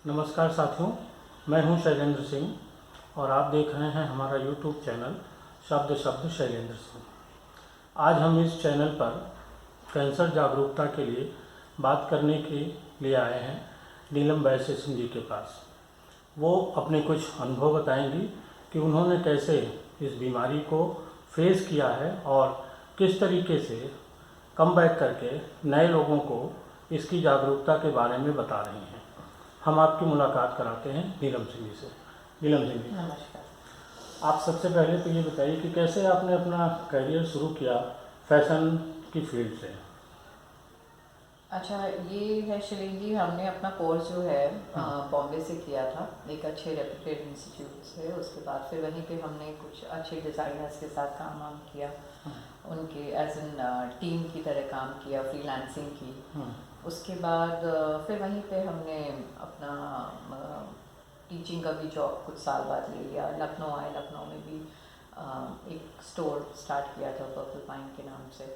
नमस्कार साथियों, मैं हूं शैलेंद्र सिंह और आप देख रहे हैं हमारा यूट्यूब चैनल शब्द शब्द शैलेंद्र सिंह। आज हम इस चैनल पर कैंसर जागरूकता के लिए बात करने के लिए आए हैं नीलम वैश्य सिंह जी के पास। वो अपने कुछ अनुभव बताएंगी कि उन्होंने कैसे इस बीमारी को फेस किया है और किस तरीके से कम बैक करके नए लोगों को इसकी जागरूकता के बारे में बता रही हैं। हम आपकी मुलाकात कराते हैं नीलम सिंह जी से। नीलम सिंह जी, नमस्कार। आप सबसे पहले तो ये बताइए कि कैसे आपने अपना करियर शुरू किया फैशन की फील्ड से। अच्छा, ये है शिलिंग जी, हमने अपना कोर्स जो है बॉम्बे से किया था, एक अच्छे रेप्यूटेड इंस्टीट्यूट से। उसके बाद फिर वहीं पे हमने कुछ अच्छे डिज़ाइनर्स के साथ काम वाम किया, उनके एज एन टीम की तरह काम किया, फ्रीलांसिंग की। उसके बाद फिर वहीं पे हमने अपना टीचिंग का भी जॉब कुछ साल बाद ले लिया। लखनऊ आए, लखनऊ में भी एक स्टोर स्टार्ट किया था पर्पल पाइन के नाम से,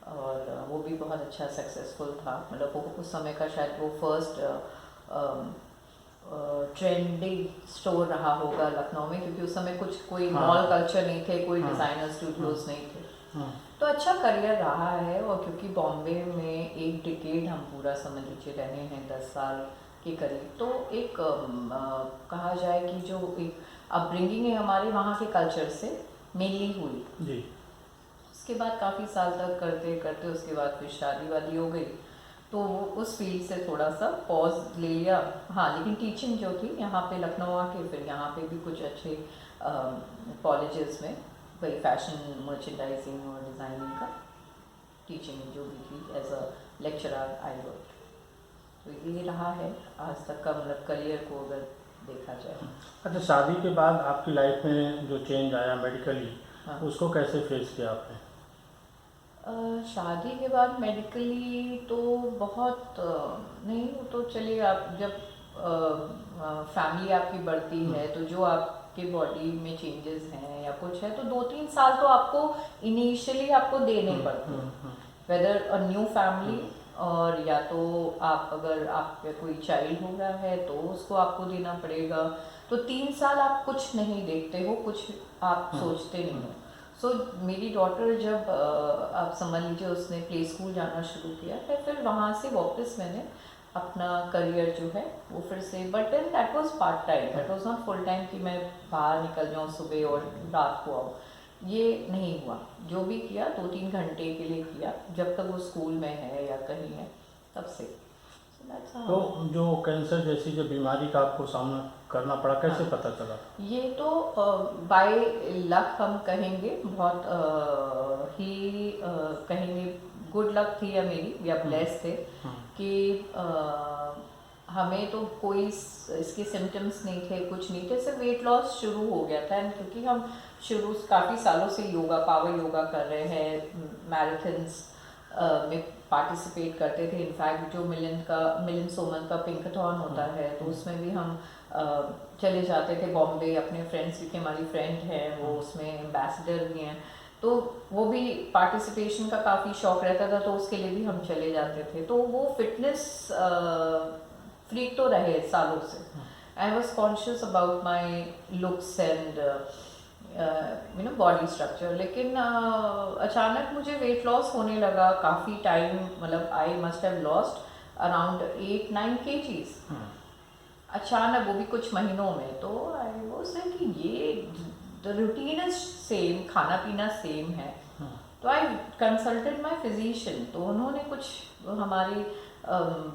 और वो भी बहुत अच्छा सक्सेसफुल था। मतलब वो उस समय का शायद वो फर्स्ट ट्रेंडी स्टोर रहा होगा लखनऊ में, क्योंकि उस समय कुछ कोई मॉल कल्चर नहीं थे, कोई डिज़ाइनर स्टूडियोज़ नहीं थे। तो अच्छा करियर रहा है। और क्योंकि बॉम्बे में एक डिकेड हम पूरा समझ लीजिए रहे हैं, 10 साल के करीब, तो एक कहा जाए कि जो एक अपब्रिंगिंग है हमारे वहाँ के कल्चर से मेनली हुई जी। उसके बाद काफ़ी साल तक करते करते उसके बाद फिर शादी वादी हो गई, तो उस फील्ड से थोड़ा सा पॉज ले लिया। हाँ, लेकिन टीचिंग जो थी यहाँ पे लखनऊ आके, फिर यहाँ पे भी कुछ अच्छे कॉलेजेस में वही फैशन मर्चेंडाइजिंग और डिज़ाइनिंग का टीचिंग जो भी थी as a lecturer I work. तो ये रहा है आज तक का मतलब करियर को अगर देखा जाए। अच्छा, शादी के बाद आपकी लाइफ में जो चेंज आया मेडिकली, हाँ, उसको कैसे फेस किया आपने? शादी के बाद मेडिकली तो बहुत नहीं, तो चलिए, आप जब फैमिली आपकी बढ़ती है तो जो आपके बॉडी में चेंजेस हैं या कुछ है, तो 2-3 साल तो आपको इनिशियली आपको देने पड़ते हैं, वेदर अ न्यू फैमिली, और या तो आप अगर आपका कोई चाइल्ड हो रहा है तो उसको आपको देना पड़ेगा। तो 3 साल आप कुछ नहीं देखते हो, कुछ आप सोचते नहीं हो। सो मेरी डॉटर जब आप समझ लीजिए उसने प्ले स्कूल जाना शुरू किया है, फिर वहाँ से वापस मैंने अपना करियर जो है वो फिर से, but then that was part time, that was not full time कि मैं बाहर निकल जाऊँ सुबह और रात को आऊँ। ये नहीं हुआ। जो भी किया 2-3 घंटे के लिए किया, जब तक वो स्कूल में है या कहीं है तब से। तो जो कैंसर जैसी जो बीमारी का आपको सामना करना पड़ा, कैसे हाँ, पता चला? ये तो बाय लक हम कहेंगे, बहुत ही कहेंगे गुड लक थी या मेरी, या ब्लेस थे कि हमें तो कोई इसके सिम्टम्स नहीं थे, कुछ नहीं थे, सिर्फ वेट लॉस शुरू हो गया था। एंड क्योंकि हम शुरू काफ़ी सालों से योगा, पावर योगा कर रहे हैं, मैराथन्स में पार्टिसिपेट करते थे। इनफैक्ट जो मिलिंद सोमन का पिंकथॉन होता है, तो उसमें भी हम चले जाते थे बॉम्बे। अपने फ्रेंड्स, क्योंकि हमारी फ्रेंड है वो उसमें एम्बेसडर भी हैं, तो वो भी पार्टिसिपेशन का काफ़ी शौक रहता था, तो उसके लिए भी हम चले जाते थे। तो वो फिटनेस फ्रीक तो रहे सालों से। I was conscious about my looks and body structure. लेकिन अचानक मुझे वेट लॉस होने लगा काफ़ी टाइम, मतलब I must have lost around 8-9 kgs अचानक, वो भी कुछ महीनों में। तो आई वो से कि ये द रूटीन इज सेम, खाना पीना सेम है। तो आई कंसल्टेड माई फिजिशियन, तो उन्होंने कुछ हमारी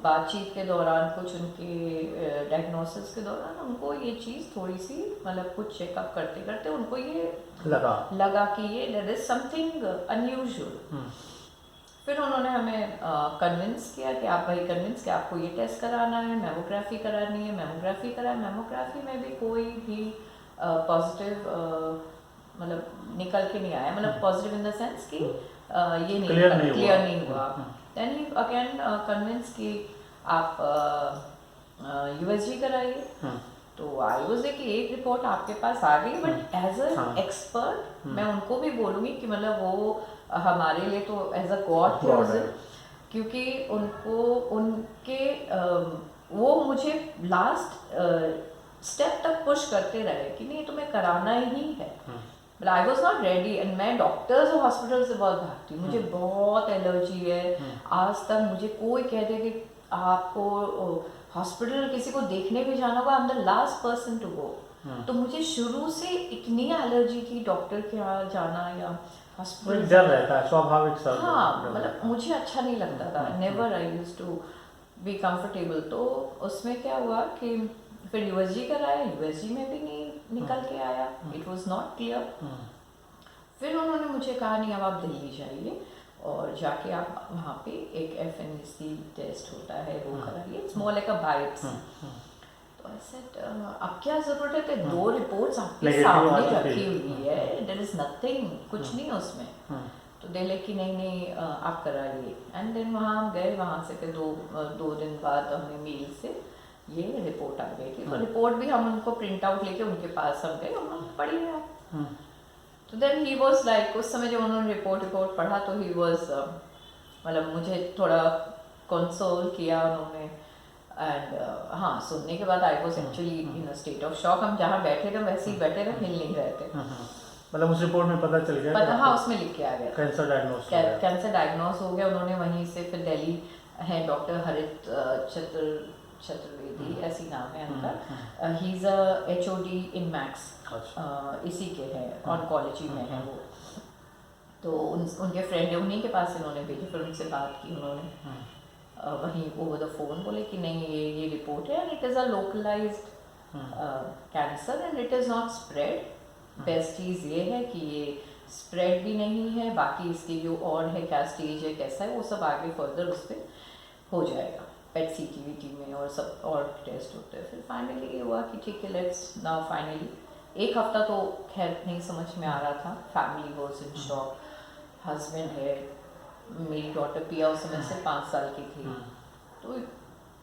बातचीत के दौरान, कुछ उनके डायग्नोसिस के दौरान उनको ये चीज़ थोड़ी सी, मतलब कुछ चेकअप करते करते उनको ये लगा कि ये देयर इज समथिंग अनयूजुअल। फिर उन्होंने हमें कन्विंस किया कि आप भाई कन्विंस कि आपको ये टेस्ट कराना है, मेमोग्राफी करानी है। मेमोग्राफी कराया, मेमोग्राफी में भी कोई भी पॉजिटिव मतलब निकल के नहीं आया, मतलब पॉजिटिव इन द सेंस कि ये नहीं क्लियर नहीं हुआ। देन ही अगेन कन्विंस कि आप यूएसजी कराइए। तो आई वाज कि एक रिपोर्ट आपके पास आ गई, बट एज अ एक्सपर्ट मैं उनको भी बोलूँगी कि मतलब वो हमारे लिए तो एज अ गॉड थे उस दिन, क्योंकि उनको उनके वो मुझे लास्ट स्टेप तक पुश करते रहे कि नहीं तुम्हें कराना ही है। But I was not ready and मैं डॉक्टर्स और हॉस्पिटल से बहुत भागती हूँ, मुझे बहुत एलर्जी है। आज तक मुझे कोई कह दे कि आपको हॉस्पिटल किसी को देखने भी जाना होगा, I am the last person to go. तो मुझे शुरू से इतनी एलर्जी थी डॉक्टर के यहाँ जाना या हॉस्पिटल, डर रहता है स्वाभाविक सा। हाँ मतलब मुझे अच्छा नहीं लगता था, never I used to be comfortable. तो उसमें क्या हुआ कि फिर यूएसजी कराया, यूएसजी में भी नहीं निकल के आया, इट वाज नॉट क्लियर। फिर उन्होंने मुझे कहा नहीं अब आप दिल्ली जाइए और जाके आप वहाँ पे एक FNAC टेस्ट होता है वो कराइए, it's more like a biopsy. तो आई सेड अब क्या जरूरत है कि 2 रिपोर्ट्स आपके सामने रखी हुई है, देयर इज नथिंग, कुछ नहीं है उसमें। तो दे ले कि नहीं आप कराइए। एंड देन वहाँ हम गए, वहाँ से फिर 2 दिन बाद हमें मेल से ये रिपोर्ट आ गई थी। तो रिपोर्ट भी हम उनको प्रिंट आउट लेके उनके पास हम गए, उन्होंने पढ़ी है। तो देन ही वाज लाइक, उस समय जब उन्होंने रिपोर्ट पढ़ा तो ही वाज मतलब मुझे थोड़ा कंसोल किया उन्होंने। एंड हाँ, सुनने के बाद I was actually in a state of shock. हम जहाँ बैठे थे वैसे ही बैठे थे, हिल नहीं रहे थे। मतलब उस रिपोर्ट में पता चल गया, हाँ उसमें लिख के आ गया कैंसर डायग्नोस हो गया। उन्होंने वहीं से फिर दिल्ली है डॉक्टर हरित चतुर्वेदी ऐसी नाम है उनका, ही is a HOD in max, इसी के हैं, ऑन्कोलॉजी में है वो। तो उनके फ्रेंड है, उन्हीं के पास इन्होंने भेजी। फिर उनसे बात की उन्होंने वहीं ओवर द फोन, बोले कि नहीं ये रिपोर्ट है and it is a localised cancer and it is not spread. Best चीज़ ये है कि ये स्प्रेड भी नहीं है, बाकी इसकी जो और है क्या स्टेज है कैसा है वो सब आगे फर्दर उस पर हो जाएगा, पेट CT में और सब और टेस्ट होते हैं। फिर फाइनली ये हुआ कि ठीक है लेट्स नाउ फाइनली। 1 हफ्ता तो खैर नहीं समझ में आ रहा था, family was in shock. Husband है, मेरी डॉटर पिया उस समय से 5 साल की थी। तो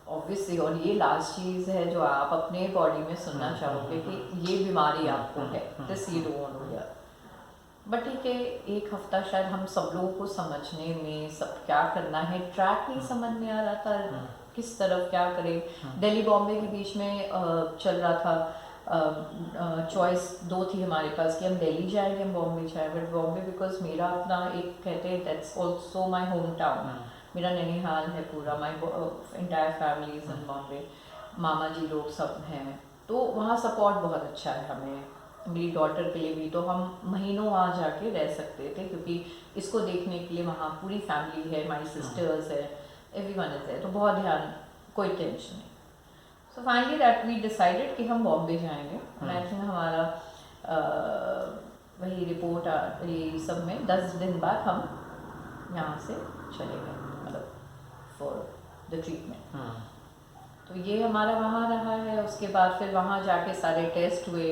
ऑब्वियसली, और ये लास्ट चीज़ है जो आप अपने बॉडी में सुनना चाहोगे कि ये बीमारी आपको है, this you don't want to hear. But ठीक है, 1 हफ्ता शायद हम सब लोगों को समझने में, सब क्या करना है ट्रैक नहीं समझ में आ रहा था, किस तरफ क्या करें। दिल्ली बॉम्बे के बीच में चल रहा था, चॉइस 2 थी हमारे पास कि हम दिल्ली जाएंगे हम बॉम्बे जाएं। बट बॉम्बे बिकॉज मेरा अपना एक कहते हैं that's also my home town, मेरा नैनीहाल है पूरा, my entire family is in Bombay, मामा जी लोग सब हैं, तो वहाँ सपोर्ट बहुत अच्छा है हमें, मेरी डॉटर के लिए भी। तो हम महीनों वहाँ जाके रह सकते थे क्योंकि इसको देखने के लिए वहाँ पूरी फैमिली है, माई सिस्टर्स है, एवरीवन इज है, तो बहुत ध्यान, कोई टेंशन नहीं। So finally that we decided कि हम बॉम्बे जाएंगे। एंड आई थिंक हमारा वही रिपोर्ट ये सब में 10 दिन बाद हम यहाँ से चले गए, मतलब फॉर द ट्रीटमेंट। तो ये हमारा वहाँ रहा है। उसके बाद फिर वहाँ जाके सारे टेस्ट हुए।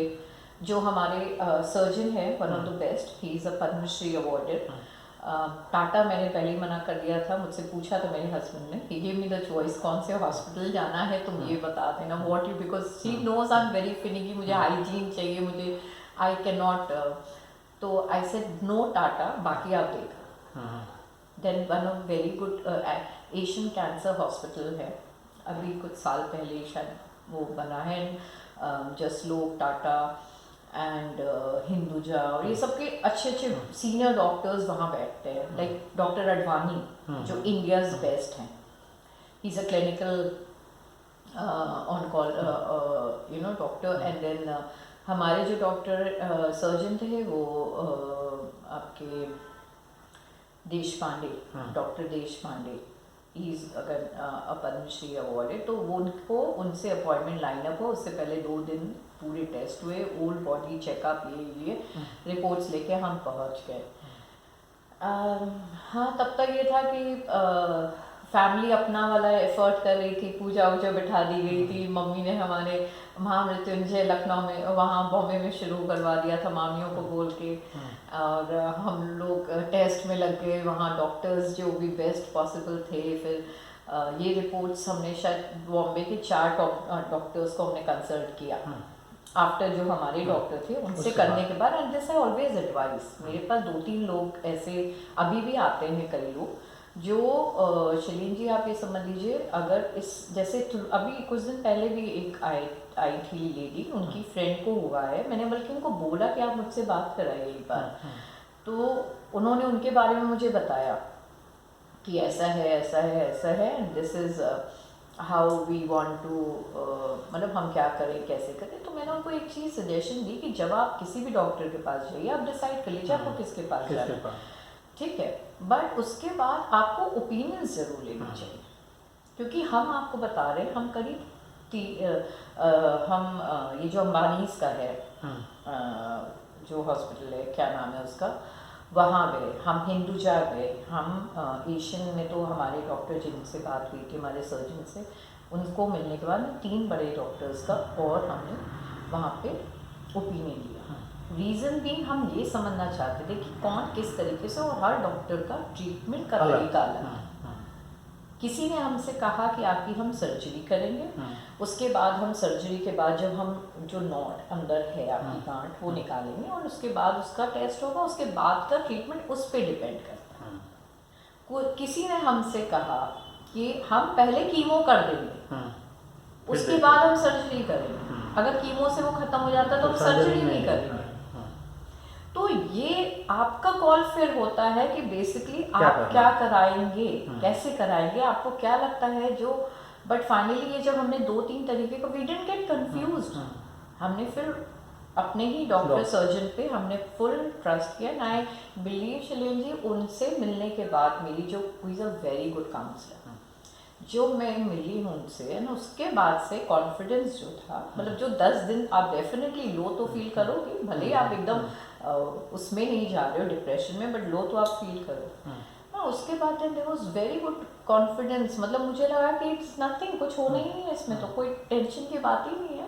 जो हमारे सर्जन है one of the best, he is a Padma Shri awarded. Tata मैंने पहले ही मना कर दिया था, मुझसे पूछा तो मेरे हस्बैंड ने, he give me the choice कौन से हॉस्पिटल जाना है तुम ये बता देना, what you, because she knows I am very finicky, मुझे हाइजीन चाहिए, मुझे आई कैन नॉट। तो आई सेड नो टाटा, बाकी आप देखो। Then one of very good Asian cancer hospital है, अभी कुछ साल पहले शायद वो बना है, जसलोक, टाटा एंड हिंदुजा, और ये सबके अच्छे अच्छे सीनियर डॉक्टर्स वहाँ बैठते हैं। लाइक डॉक्टर अडवाणी जो इंडियाज बेस्ट हैं, he is a clinical on call you know doctor. And then हमारे जो डॉक्टर सर्जन थे वो आपके देश पांडे, डॉक्टर देश पांडे, इज़ अगर पद्मश्री अवॉर्डेड। तो वो उनको उनसे अपॉइंटमेंट लाइन अप हो, उससे पहले 2 दिन पूरे टेस्ट हुए, ओल्ड बॉडी चेकअप, ये रिपोर्ट्स लेके हम पहुंच गए। हाँ, तब तक ये था कि फैमिली अपना वाला एफर्ट कर रही थी, पूजा वूजा बिठा दी गई थी। मम्मी ने हमारे महामृत्युंजय लखनऊ में, वहाँ बॉम्बे में शुरू करवा दिया था मामियों को बोल के, और हम लोग टेस्ट में लग गए वहाँ, डॉक्टर्स जो भी बेस्ट पॉसिबल थे। फिर ये रिपोर्ट्स हमने शायद बॉम्बे के 4 डॉक्टर्स को हमने कंसल्ट किया आफ्टर, जो हमारे डॉक्टर थे उनसे करने के बाद। And this I always advice, मेरे पास 2-3 लोग ऐसे अभी भी आते हैं, कई लोग जो शैलीन जी आप ये समझ लीजिए, अगर इस जैसे अभी कुछ दिन पहले भी एक आई थी लेडी, उनकी फ्रेंड को हुआ है, मैंने बल्कि उनको बोला कि आप मुझसे बात कराइए एक बार, तो उन्होंने उनके बारे में मुझे बताया कि ऐसा है ऐसा है ऐसा है, and this is how we want to, मतलब हम क्या करें कैसे करें। तो मैंने उनको एक चीज़ सजेशन दी कि जब आप किसी भी डॉक्टर के पास जाइए, आप डिसाइड कर लीजिए आपको किसके पास जाना है, ठीक है, बट उसके बाद आपको ओपिनियंस ज़रूर लेनी चाहिए, क्योंकि हम आपको बता रहे हैं, हम करीब ये जो अंबानीज का है जो हॉस्पिटल है, क्या नाम है उसका, वहाँ गए हम, हिंदुजा गए हम, एशियन में तो हमारे डॉक्टर जिनसे बात हुई थी, हमारे सर्जन से, उनको मिलने के बाद 3 बड़े डॉक्टर्स का और हमने वहाँ पे ओपिनियन लिया। रीज़न भी हम ये समझना चाहते थे कि कौन किस तरीके से, और हर डॉक्टर का ट्रीटमेंट का तरीका अलग है। किसी ने हमसे कहा कि आपकी हम सर्जरी करेंगे, उसके बाद हम सर्जरी के बाद जब हम जो नॉट अंदर है आपकी गांठ वो निकालेंगे, और उसके बाद उसका टेस्ट होगा, उसके बाद का ट्रीटमेंट उस पर डिपेंड करता है। किसी ने हमसे कहा कि हम पहले कीमो कर देंगे, उसके बाद हम सर्जरी करेंगे, अगर कीमो से वो खत्म हो जाता है तो हम सर्जरी नहीं करेंगे। तो ये आपका कॉल फिर होता है कि बेसिकली आप क्या कराएंगे, कैसे कराएंगे, आपको क्या लगता है जो, बट फाइनली ये जब हमने 2-3 तरीके को, वी डिडंट गेट कंफ्यूज्ड, हमने फिर अपने ही डॉक्टर सर्जन पे हमने फुल ट्रस्ट किया। And I believe Shaileen ji, उनसे मिलने के बाद मेरी जो is a very good counsellor, जो मैं मिली हूँ उनसे ना, उसके बाद से कॉन्फिडेंस जो था, मतलब जो 10 दिन आप डेफिनेटली लो तो फील करोगे, भले ही आप एकदम उसमें नहीं जा रहे हो डिप्रेशन में, बट लो तो आप फील करो ना। उसके बाद there was very good confidence, मतलब मुझे लगा कि इट्स नथिंग, कुछ होना ही नहीं है इसमें, तो कोई टेंशन की बात ही नहीं है।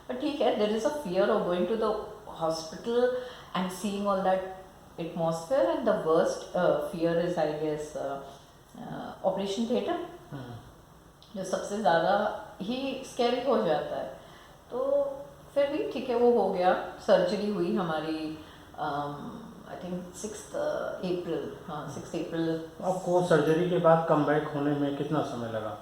बट ठीक है, there is a fear of going to the hospital and seeing all that atmosphere, and the worst fear is I guess operation theatre, जो सबसे ज़्यादा ही स्कैरी हो जाता है। तो फिर भी ठीक है, वो हो गया, सर्जरी हुई हमारी आई थिंक 6 अप्रैल, हाँ 6 अप्रैल। आपको सर्जरी के बाद कम बैक होने में कितना समय लगा?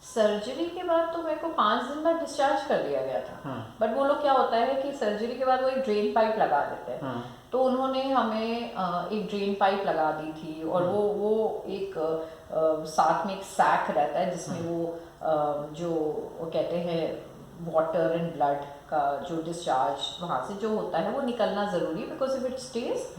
सर्जरी के बाद तो मेरे को 5 दिन बाद डिस्चार्ज कर दिया गया था, बट वो लोग क्या होता है कि सर्जरी के बाद वो एक ड्रेन पाइप लगा देते हैं, तो उन्होंने हमें एक ड्रेन पाइप लगा दी थी, और वो एक साथ में एक सैक रहता है जिसमें वो जो वो कहते हैं वाटर एंड ब्लड का जो डिस्चार्ज वहाँ से जो होता है वो निकलना ज़रूरी है, बिकॉज इफ इट स्टेज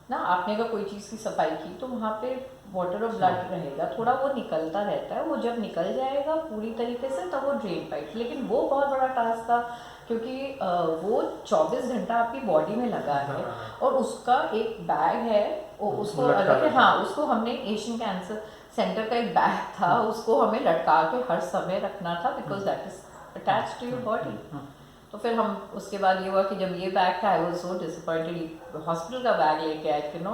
ना, आपने अगर कोई चीज़ की सफाई की तो वहाँ पे वाटर और ब्लड रहेगा, थोड़ा वो निकलता रहता है, वो जब निकल जाएगा पूरी तरीके से तब वो ड्रेन पाइप, लेकिन वो बहुत बड़ा टास्क था, क्योंकि वो 24 घंटा आपकी बॉडी में लगा है, और उसका एक बैग है, उसको अलग, हाँ उसको हमने एशियन कैंसर सेंटर का एक बैग था, उसको हमें लटका के हर समय रखना था, because that is attach to your body. तो फिर हम उसके बाद ये हुआ कि जब ये बैग था, I was so disappointed, hospital का बैग लेके आए थे नो,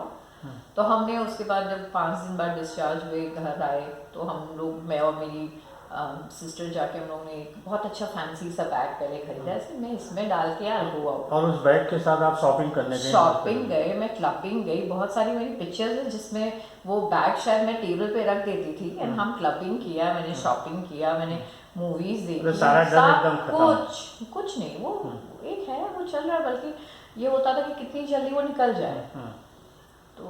तो हमने उसके बाद जब 5 दिन बाद डिस्चार्ज हुए घर आए, तो हम लोग, मैं और मेरी सिस्टर जाके हम लोगों ने एक बहुत अच्छा फैंसी सा बैग पहले खरीदा, ऐसे मैं इसमें डाल के यार हुआ। और उस बैग के साथ आप शॉपिंग करने गए? शॉपिंग गए, मैं क्लबिंग गई, बहुत सारी मेरी पिक्चर्स हैं जिसमें वो बैग शायद मैं टेबल पे रख देती थी, एंड हम क्लबिंग किया, मैंने शॉपिंग किया, मैंने मूवीज देखी, कुछ नहीं, वो एक है वो चल रहा है, बल्कि ये होता था कि कितनी जल्दी वो निकल जाए, तो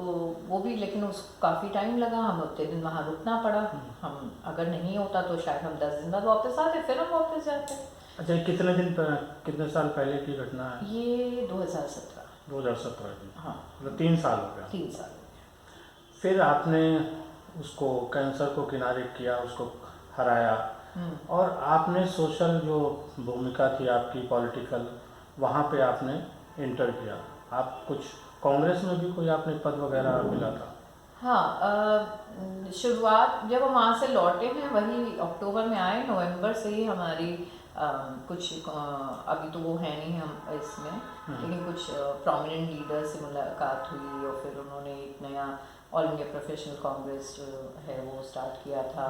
वो भी, लेकिन उसको काफ़ी टाइम लगा, हम उतने दिन वहाँ रुकना पड़ा, हम अगर नहीं होता तो शायद हम 10 दिन बाद वापस आते, फिर हम वापस जाते। अच्छा, कितने साल पहले की घटना है ये 2017 की? हाँ, मतलब 3 साल हो गया। 3 साल। फिर आपने उसको कैंसर को किनारे किया, उसको हराया, और आपने सोशल जो भूमिका थी आपकी पॉलिटिकल, वहाँ पे आपने इंटर किया, आप कुछ कांग्रेस में भी कोई आपने पद वगैरह मिला था? हाँ, शुरुआत जब हम वहाँ से लौटे हैं, वही अक्टूबर में आए, नवंबर से ही हमारी कुछ अभी तो वो है नहीं हम इसमें, लेकिन कुछ प्रोमिनेंट लीडर से मुलाकात हुई, और फिर उन्होंने एक नया ऑल इंडिया प्रोफेशनल कांग्रेस जो है वो स्टार्ट किया था।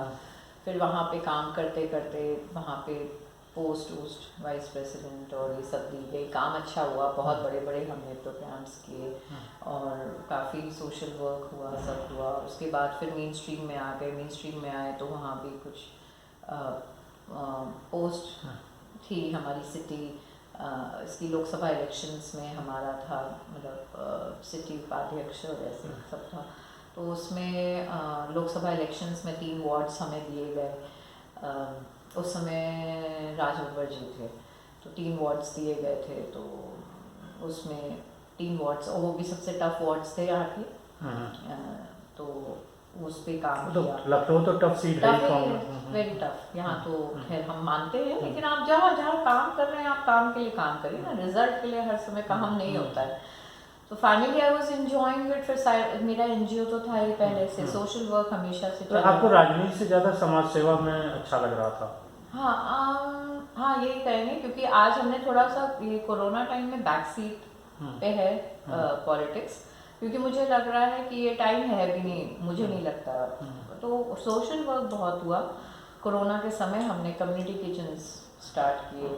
फिर वहाँ पे काम करते करते वहाँ पे पोस्ट वाइस प्रेसिडेंट और ये सब दी गई, काम अच्छा हुआ, बहुत बड़े बड़े हमने प्रोग्राम्स किए और काफ़ी सोशल वर्क हुआ, सब हुआ। उसके बाद फिर मेन स्ट्रीम में आ गए, मेन स्ट्रीम में आए तो वहाँ भी कुछ पोस्ट थी हमारी सिटी इसकी लोकसभा इलेक्शंस में हमारा था, मतलब सिटी उपाध्यक्ष और ऐसे सब था। तो उसमें लोकसभा इलेक्शंस में 3 वार्ड्स हमें दिए गए। उस समय राज बब्बर जी थे, तो 3 वार्ड्स दिए गए थे। तो उसमें 3 वार्ड्स, और वो भी सबसे टफ वार्ड्स थे यहाँ के। तो उस पे काम तो किया। लखनऊ तो टफ सीट है, वेरी टफ। यहाँ तो खैर हम मानते हैं, लेकिन आप जहाँ जहाँ काम कर रहे हैं आप काम के लिए काम करिए ना, रिजल्ट के लिए हर समय काम नहीं होता है। तो finally I was enjoying it. फिर मेरा एनजीओ तो था ही पहले से, सोशल वर्क हमेशा से तो आपको राजनीति से ज़्यादा समाज सेवा में अच्छा लग रहा था? हाँ यही कहेंगे, क्योंकि आज हमने थोड़ा सा ये कोरोना टाइम में बैक सीट पे है पॉलिटिक्स, क्योंकि मुझे लग रहा है कि ये टाइम है भी नहीं, मुझे नहीं लगता। तो सोशल वर्क बहुत हुआ कोरोना के समय। हमने कम्युनिटी किचन्स स्टार्ट किए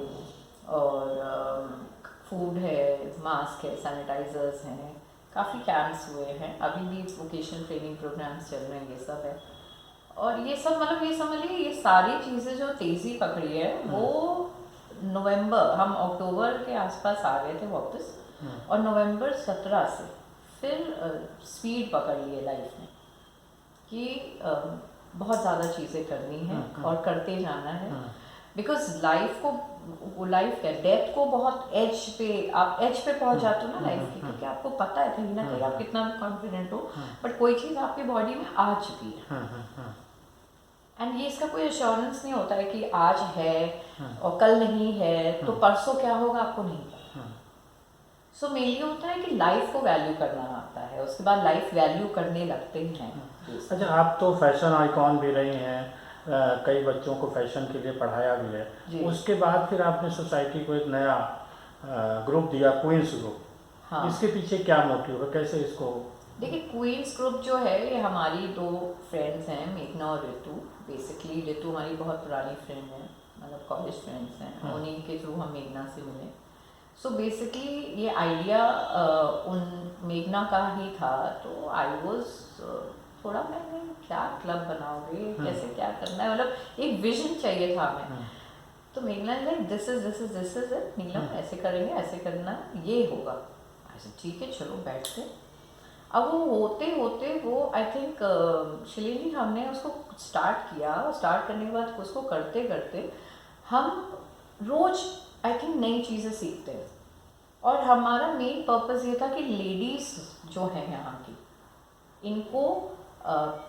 और फूड है, मास्क है, सैनिटाइजर्स हैं, काफ़ी कैंप्स हुए हैं। अभी भी वोकेशनल ट्रेनिंग प्रोग्राम्स चल रहे हैं, ये सब है। और ये सब मतलब ये समझिए, ये सारी चीज़ें जो तेज़ी पकड़ी है वो नवंबर, हम अक्टूबर के आसपास आ गए थे वापस, और नवंबर 17 से फिर स्पीड पकड़ ली है लाइफ में कि बहुत ज़्यादा चीज़ें करनी है और करते जाना है। बिकॉज लाइफ क्या, डेथ को बहुत एज पे, आप एज पे पहुंच जाते हो ना लाइफ की, क्योंकि आपको पता है कहीं ना कहीं आप कितना भी कॉन्फिडेंट हो, बट कोई चीज़ आपकी बॉडी में आ चुकी है। एंड ये इसका कोई एश्योरेंस नहीं होता है कि आज है और कल नहीं है, तो परसों क्या होगा आपको नहीं पता। सो मेनली होता है कि लाइफ को वैल्यू करना आता है, उसके बाद लाइफ वैल्यू करने लगते हैं। अच्छा, आप तो फैशन आइकॉन भी रही हैं, कई बच्चों को फैशन के लिए पढ़ाया भी है। उसके बाद फिर आपने सोसाइटी को एक नया ग्रुप दिया, क्वींस ग्रुप। हाँ। इसके पीछे क्या मोटिव है, कैसे इसको? देखिए, क्वींस ग्रुप जो है ये हमारी 2 फ्रेंड्स हैं, मेघना और ऋतु। बेसिकली ऋतु हमारी बहुत पुरानी फ्रेंड है, मतलब कॉलेज फ्रेंड्स हैं, उन्हीं के थ्रू हम मेघना से मिले। सो बेसिकली ये आइडिया उन मेघना का ही था। तो आई वॉज थोड़ा, मैंने क्या क्लब बनाओगे, कैसे क्या करना है, मतलब एक विजन चाहिए था हमें। तो मेघना लाइक दिस इज इट नीलम, ऐसे करेंगे, ऐसे करना, ये होगा। ऐसे ठीक है, चलो बैठते। अब वो होते होते वो आई थिंक शिलीली हमने उसको स्टार्ट किया, स्टार्ट करने के बाद उसको करते करते हम रोज आई थिंक नई चीज़ें सीखते हैं। और हमारा मेन पर्पस ये था कि लेडीज़ जो हैं यहाँ की, इनको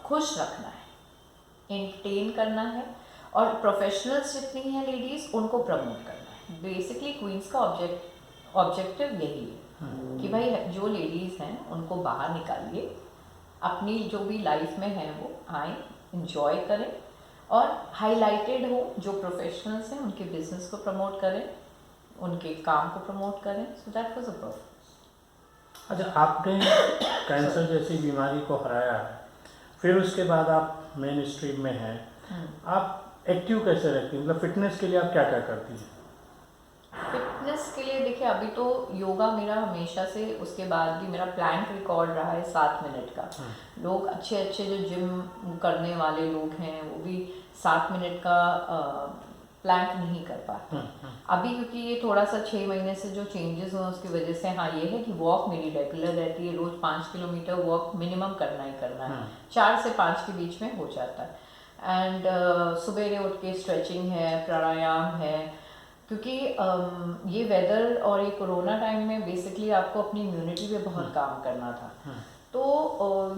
खुश रखना है, एंटरटेन करना है, और प्रोफेशनल्स जितनी हैं लेडीज़ उनको प्रमोट करना है। बेसिकली क्वींस का ऑब्जेक्टिव यही है कि भाई जो लेडीज़ हैं उनको बाहर निकालिए, अपनी जो भी लाइफ में है वो आए, इंजॉय करें, और हाईलाइटेड हो जो प्रोफेशनल्स हैं उनके बिजनेस को प्रमोट करें, उनके काम को प्रमोट करें। So that was a purpose. अच्छा, आपने कैंसर जैसी बीमारी को हराया है, फिर उसके बाद आप मेन स्ट्रीम में हैं, आप एक्टिव कैसे रहती हैं? मतलब फिटनेस के लिए आप क्या क्या करती हैं? फिटनेस के लिए देखिए, अभी तो योगा मेरा हमेशा से, उसके बाद भी मेरा प्लैंक रिकॉर्ड रहा है 7 मिनट का। लोग अच्छे जो जिम करने वाले लोग हैं वो भी 7 मिनट का प्लैंक नहीं कर पाते। अभी क्योंकि ये थोड़ा सा 6 महीने से जो चेंजेस हुए उसकी वजह से हाँ ये है कि वॉक मेरी रेगुलर रहती है, रोज़ 5 किलोमीटर वॉक मिनिमम करना ही करना है, 4 से 5 के बीच में हो जाता है। एंड सुबह उठ के स्ट्रेचिंग है, प्राणायाम है, क्योंकि ये वेदर और ये कोरोना टाइम में बेसिकली आपको अपनी इम्यूनिटी पे बहुत काम करना था। तो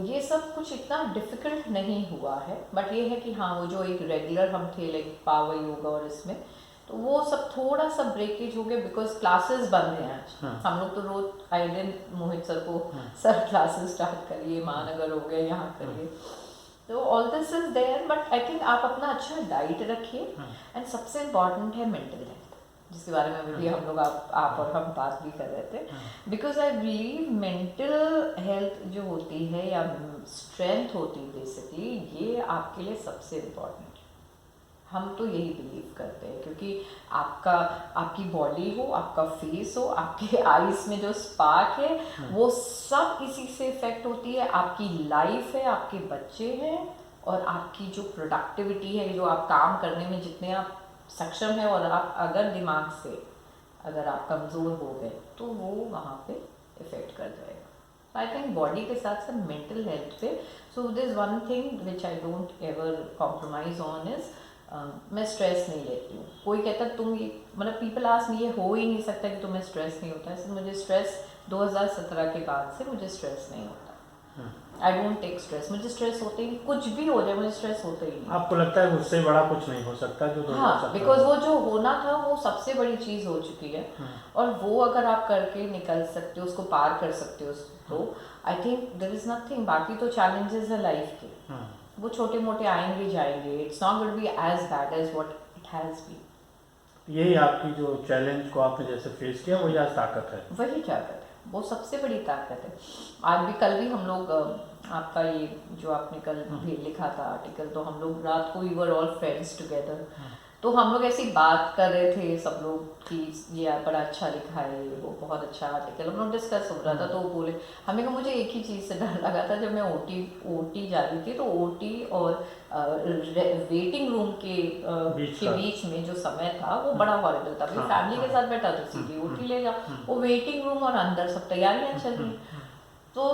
ये सब कुछ इतना डिफ़िकल्ट नहीं हुआ है, बट ये है कि हाँ वो जो एक रेगुलर हम थे लाइक पावर योगा और इसमें, तो वो सब थोड़ा सा ब्रेकेज हो गया बिकॉज क्लासेस बंद हैं आज। हम लोग तो रोज आए मोहित सर को सर क्लासेस स्टार्ट करिए, महानगर हो गए, यहाँ करिए, तो all this is there. But I think आप अपना अच्छा डाइट रखिए, एंड सबसे इम्पॉर्टेंट है मेंटल हेल्थ, जिसके बारे में भी हम लोग आप और हम बात भी कर रहे थे। Because I believe mental health जो होती है या स्ट्रेंथ होती है बेसिकली, ये आपके लिए सबसे इम्पोर्टेंट है। हम तो यही बिलीव करते हैं, क्योंकि आपकी बॉडी हो, आपका फेस हो, आपके आईज में जो स्पार्क है वो सब इसी से इफेक्ट होती है। आपकी लाइफ है, आपके बच्चे हैं, और आपकी जो प्रोडक्टिविटी है, जो आप काम करने में जितने आप सक्षम है, और आप अगर दिमाग से अगर आप कमज़ोर हो गए तो वो वहाँ पे इफ़ेक्ट कर जाएगा। आई थिंक बॉडी के साथ साथ मेंटल हेल्थ पे, so this one thing which I don't ever compromise on is, मैं स्ट्रेस नहीं लेती हूँ। कोई कहता है तुम ये, मतलब पीपल आस्क मी, ये हो ही नहीं सकता कि तुम्हें स्ट्रेस नहीं होता है। मुझे स्ट्रेस 2017 के बाद से मुझे स्ट्रेस नहीं होता। आई डोंट टेक स्ट्रेस, मुझे स्ट्रेस होते ही, कुछ भी हो जाए मुझे स्ट्रेस होता ही नहीं। आपको लगता है उससे बड़ा कुछ नहीं हो सकता जो 2017? हाँ, बिकॉज वो जो होना था वो सबसे बड़ी चीज़ हो चुकी है, और वो अगर आप करके निकल सकते हो, उसको पार कर सकते हो, तो I think there is nothing. बाकी तो चैलेंजेस है लाइफ के, वो छोटे मोटे आएंगे जाएंगे। It's not going to be as bad as what it has been. यही आपकी जो चैलेंज को आपने जैसे फेस किया वही आज ताकत है? वही ताकत है, वो सबसे बड़ी ताकत है। आज भी, कल भी हम लोग आपका ये जो आपने कल भी लिखा था आर्टिकल, तो हम लोग रात को we were all friends together, तो हम लोग ऐसी बात कर रहे थे सब लोग कि ये बड़ा अच्छा लिखा है, वो बहुत अच्छा आर्टिकल, हम लोग डिस्कस हो रहा था। तो वो बोले, हमें को मुझे एक ही चीज़ से डर लगा था, जब मैं ओटी जा रही थी, तो ओटी और वेटिंग रूम के बीच में जो समय था वो बड़ा हॉरिबल था। मेरी फैमिली के साथ बैठा, तो सीधी ओटी ले जा, वो वेटिंग रूम और अंदर सब तैयारियां चल रही। तो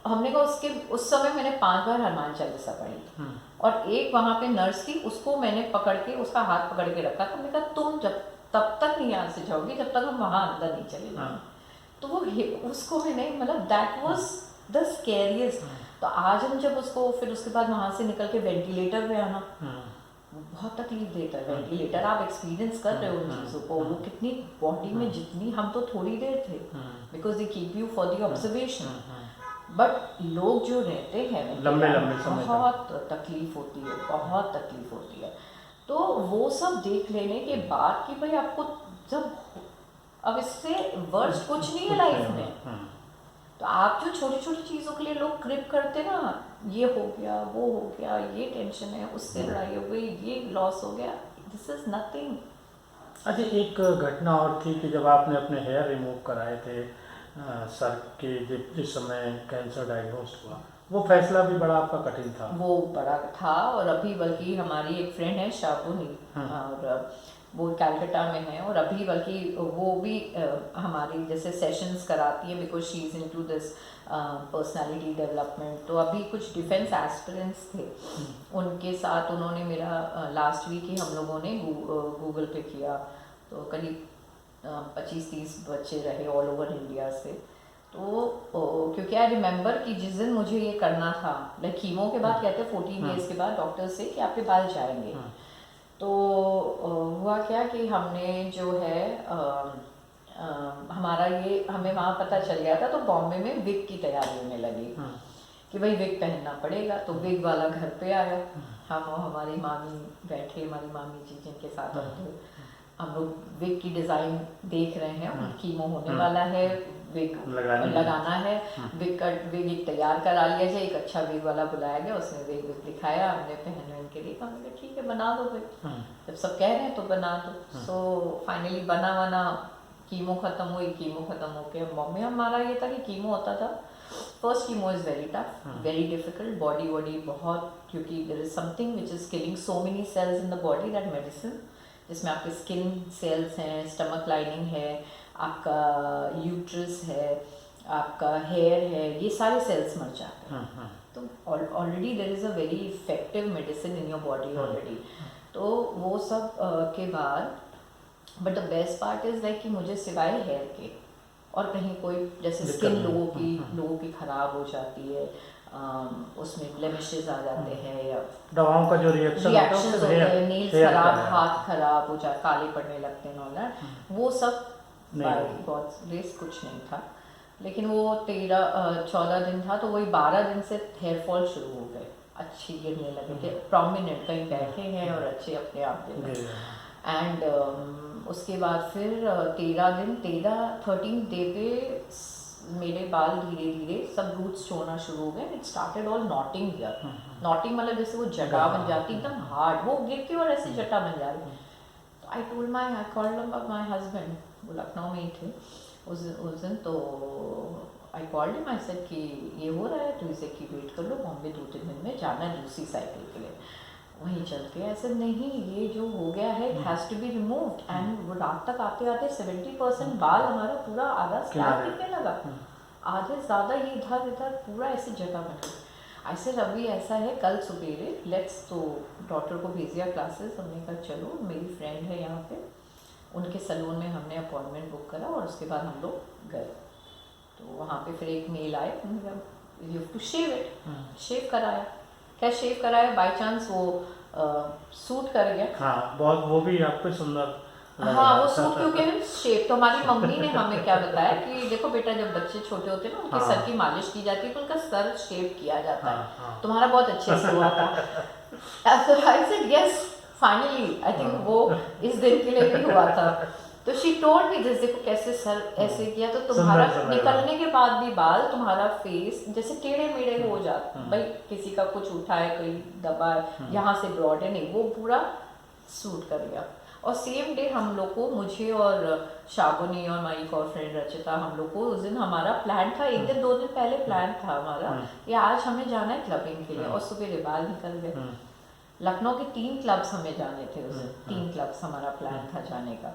हमने कहा, उसके उस समय मैंने 5 बार हनुमान चालीसा पढ़ी, और एक वहाँ पे नर्स थी, उसको मैंने पकड़ के, उसका हाथ पकड़ के रखा था। हमने कहा तुम जब तब तक नहीं यहाँ से जाओगी जब तक हम वहाँ अंदर नहीं चले जाएंगे। तो वो उसको मैंने, मतलब दैट वाज द स्कैरियस्ट। तो आज हम जब उसको, फिर उसके बाद वहाँ से निकल के वेंटिलेटर पे आना, बहुत तकलीफ देता है वेंटिलेटर। आप एक्सपीरियंस कर रहे हो उन चीज़ों को, वो कितनी बॉडी में, जितनी हम तो थोड़ी देर थे, because they keep you for the observation, but लोग जो रहते हैं लंबे समय बहुत तकलीफ होती है, बहुत तकलीफ होती है। तो वो सब देख लेने के बाद कि भाई आपको जब, अब इससे वर्स्ट कुछ नहीं है लाइफ में, तो आप जो छोटी छोटी चीज़ों के लिए लोग क्रिप करते ना, ये हो गया, वो हो गया, ये टेंशन है, उससे लड़ाई हो गई, ये लॉस हो गया, दिस इज नथिंग। अच्छा, एक घटना और थी कि जब आपने अपने हेयर रिमूव कराए थे सर के, जिस समय कैंसर डायग्नोज हुआ, वो फैसला भी बड़ा आपका कठिन था? वो बड़ा था, और अभी बल्कि हमारी एक फ्रेंड है शाबुनी, और वो कैलकाटा में है, और अभी बल्कि वो भी हमारी जैसे सेशंस कराती है, because she is into this personality development. तो अभी कुछ डिफेंस एस्पिरेंट्स थे, उनके साथ उन्होंने मेरा लास्ट वीक ही हम लोगों ने गूगल पे किया, तो करीब 25-30 बच्चे रहे ऑल ओवर इंडिया से। तो क्योंकि आई रिमेंबर कि जिस दिन मुझे ये करना था, लाइक कीमो के बाद कहते हैं 14 डेज के बाद डॉक्टर से कि आपके बाल जाएंगे। तो हुआ क्या कि हमने जो है हमारा ये, हमें वहाँ पता चल गया था, तो बॉम्बे में विग की तैयारी होने लगी कि भाई विग पहनना पड़ेगा। तो विग वाला घर पे आया, हम और हमारी मामी बैठे, हमारी मामी जी जिनके साथ हम थे, हम लोग विग की डिज़ाइन देख रहे हैं, कीमो होने वाला है, विग लगाना है, विग एक तैयार करा लिया जाए, एक अच्छा विग वाला बुलाया गया, उसने विग दिखाया, हमने पहनने के लिए, हमने कहा ठीक है बना दो विग, जब सब कह रहे हैं तो बना दो। सो फाइनली बना, कीमो ख़त्म हुई, कीमो ख़त्म होकर मम्मी, हमारा ये था कि कीमो होता था, first chemo is very tough, very difficult, body बहुत, क्योंकि there is something which is killing so many cells in the body, that medicine, जिसमें आपके स्किन सेल्स हैं, स्टमक लाइनिंग है, आपका यूट्रस है, आपका हेयर है, ये सारे सेल्स मर जाते हैं। तो already there is a very effective medicine in your body already. तो वो सब के बाद, but the best part is like कि मुझे सिवाय हेयर के और कहीं कोई, जैसे स्किन लोगों की ख़राब हो जाती है, उसमें ब्लेमिशेस आ जाते हैं, या दवाओं का जो रिएक्शन होते हैं, नील्स खराब, हाथ खराब हो जाए, काले पड़ने लगते हैं ऑल दैट, वो सब बाय गॉड्स ग्रेस कुछ नहीं था। लेकिन वो 14 दिन था, तो वही 12 दिन से हेयर फॉल शुरू हो गए, अच्छी गिरने लगे कि प्रोमिनेंट कहीं बैठे हैं और अच्छे अपने आप गिर गए। एंड उसके बाद फिर 13 डे पे मेरे बाल धीरे धीरे सब रूट्स छोड़ना शुरू हो गए, it started all knotting here, naughty मतलब जैसे वो जटा बन जाती एकदम हार्ड, वो गिर के और ऐसे जटा बन जा रही। तो आई कॉल्ड माई हस्बैंड, वो लखनऊ में ही थे उस दिन। तो I called him, I said कि ये हो रहा है, तो इसे कि वेट कर लो, बॉम्बे 2-3 दिन में जाना है दूसरी साइकिल के लिए, वहीं चलते हैं। ऐसे नहीं, ये जो हो गया है it has to be removed. And वो रात तक आते आते 70% बाल हमारा पूरा आधा स्लैब दिखने लगा, आधे ज़्यादा ये इधर इधर पूरा ऐसे जगह बन गई। ऐसे अभी ऐसा है, कल सवेरे लेट्स, तो डॉटर को भेज दिया क्लासेस, हमने कहा चलो मेरी फ्रेंड है यहाँ पे, उनके सैलून में हमने अपॉइंटमेंट बुक करा और उसके बाद हम लोग गए। तो वहाँ पे फिर एक मेल आए, you have to shave it, shave कराया। क्या शेव कराया, बाय चांस वो सूट कर गया। हाँ, बहुत वो भी आपको सुंदर। हाँ, वो सूट क्योंकि शेव, तो हमारी मम्मी ने हमें क्या बताया कि देखो बेटा, जब बच्चे छोटे होते हैं ना उनके सर की मालिश की जाती है, तो उनका सर शेव किया जाता है। तुम्हारा बहुत अच्छे से हुआ था। So I said yes, finally, I think वो इस दिन के लिए भी हुआ था। तो शी टोल्ड मी दिस, देखो कैसे सर ऐसे किया, तो तुम्हारा निकलने के बाद भी बाल, तुम्हारा फेस जैसे टेढ़े मेढ़े हो जाते, भाई किसी का कुछ उठा है, कोई दबा है, यहाँ से ब्रॉड है, नहीं, वो पूरा सूट कर गया। और सेम डे हम लोग को, मुझे और शाबुनी और माई एक और फ्रेंड रचिता, हम लोग को उस दिन हमारा प्लान था, 1-2 दिन पहले प्लान था हमारा कि आज हमें जाना है क्लबिंग के लिए, और सुबह बाल निकल गए। लखनऊ के 3 क्लब्स हमें जाने थे उस दिन, 3 क्लब्स हमारा प्लान था जाने का।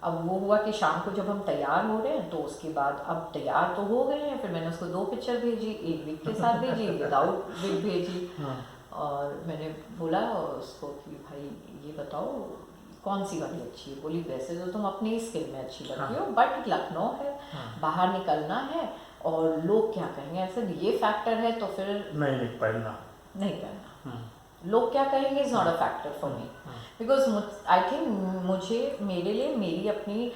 अब वो हुआ कि शाम को जब हम तैयार हो रहे हैं, तो उसके बाद अब तैयार तो हो गए हैं, फिर मैंने उसको 2 पिक्चर भेजी, एक विग के साथ भेजी, विदाउट विग भेजी। और मैंने बोला उसको कि भाई ये बताओ कौन सी वाली अच्छी है। बोली वैसे तो तुम अपनी स्किन में अच्छी लगती हो, बट लखनऊ है, बाहर निकलना है और लोग क्या कहेंगे, ऐसे ये फैक्टर है, तो फिर नहीं पहनना, नहीं करना। लोग क्या कहेंगे is not a factor for me, because I think मुझे, मेरे लिए मेरी अपनी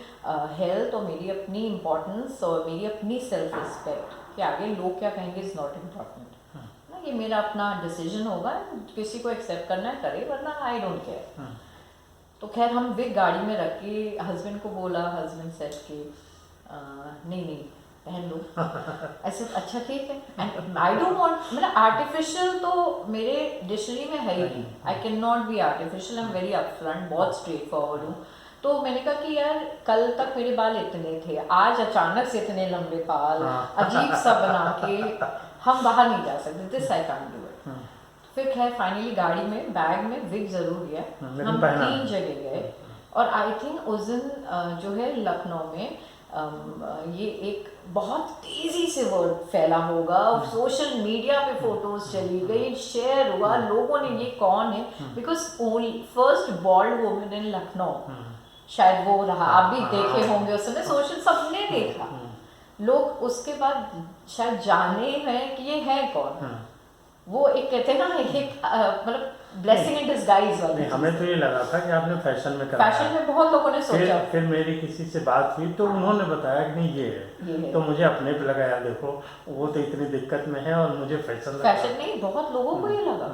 हेल्थ और मेरी अपनी इम्पोर्टेंस और मेरी अपनी सेल्फ रिस्पेक्ट के आगे लोग क्या कहेंगे इज नॉट इम्पॉर्टेंट ना। ये मेरा अपना डिसीजन होगा, किसी को एक्सेप्ट करना है करे, वरना आई डोंट केयर। तो खैर हम विग गाड़ी में रख के हस्बैंड को बोला, हस्बैंड सेट के नहीं पहन लो ऐसे, अच्छा ठीक है। एंड आई डोंट वांट, मतलब आर्टिफिशियल तो मेरे डिक्शनरी में है ही नहीं, I can not be artificial, I am very upfront, बहुत स्ट्रेट फॉरवर्ड हूँ। तो मैंने कहा कि यार कल तक मेरे बाल इतने थे, आज अचानक से इतने लंबे बाल अजीब सा बना के हम बाहर नहीं जा सकते, this I can't do it. फिर खैर फाइनली गाड़ी में बैग में विग जरूर गया, हम 3 जगह गए। और आई थिंक उस दिन जो है लखनऊ में ये एक बहुत तेजी से वर्ड फैला होगा, सोशल मीडिया पे फोटोज चली गई, शेयर हुआ, लोगों ने ये कौन है, because first bald woman in Lucknow, शायद वो रहा, आप भी देखे होंगे उस समय, सोशल सबने देखा, लोग उसके बाद शायद जाने हैं कि ये है कौन। वो एक कहते हैं ना, एक मतलब ब्लेसिंग इन डिस्गाइज वाली। हमें तो ये लगा था कि आपने फैशन में कराया, फैशन में बहुत लोगों ने सोचा। फिर मेरी किसी से बात हुई तो उन्होंने बताया कि नहीं ये है, तो मुझे अपने पे लगा यार देखो वो तो इतनी दिक्कत में है और मुझे फैशन नहीं, बहुत लोगों को ये लगा,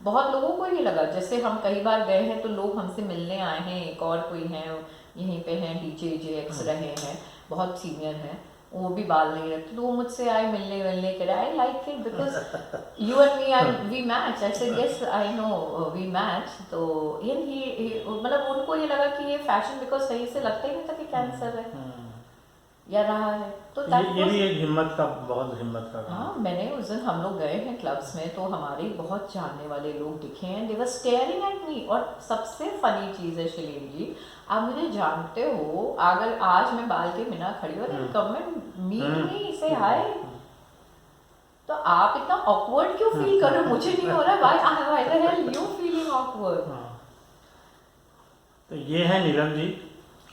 बहुत लोगों को ये लगा। जैसे हम कई बार गए हैं तो लोग हमसे मिलने आए हैं, एक और कोई हैं यहीं पे हैं, DJX रहे हैं, बहुत सीनियर हैं, वो भी बाल नहीं रखते, तो वो मुझसे आए मिलने के लिए। I like it because you and me we match, I said yes I know we match. तो ही मतलब उनको ये लगा कि ये फैशन, बिकॉज सही से लगता ही नहीं था कि कैंसर है या रहा है। तो ये भी एक हिम्मत का, बहुत हिम्मत का। हाँ, मैंने उस दिन हम लोग गए हैं क्लब्स में, तो हमारे बहुत जानने वाले लोग दिखे हैं, दे वर स्टेयरिंग एट मी। और सबसे फनी चीज़ है शलील जी, आप मुझे जानते हो, अगर आज मैं बाल के बिना खड़ी और कमेंट मीट मी से हाय, तो आप इतना ऑकवर्ड क्यों फील कर रहे हो, मुझे नहीं हो रहा, why the hell you feeling awkward. तो ये है नीलम जी,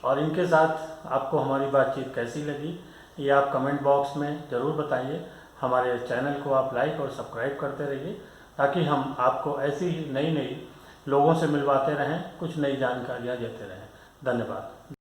और इनके साथ आपको हमारी बातचीत कैसी लगी ये आप कमेंट बॉक्स में ज़रूर बताइए। हमारे चैनल को आप लाइक और सब्सक्राइब करते रहिए, ताकि हम आपको ऐसी ही नई लोगों से मिलवाते रहें, कुछ नई जानकारियाँ देते रहें। धन्यवाद।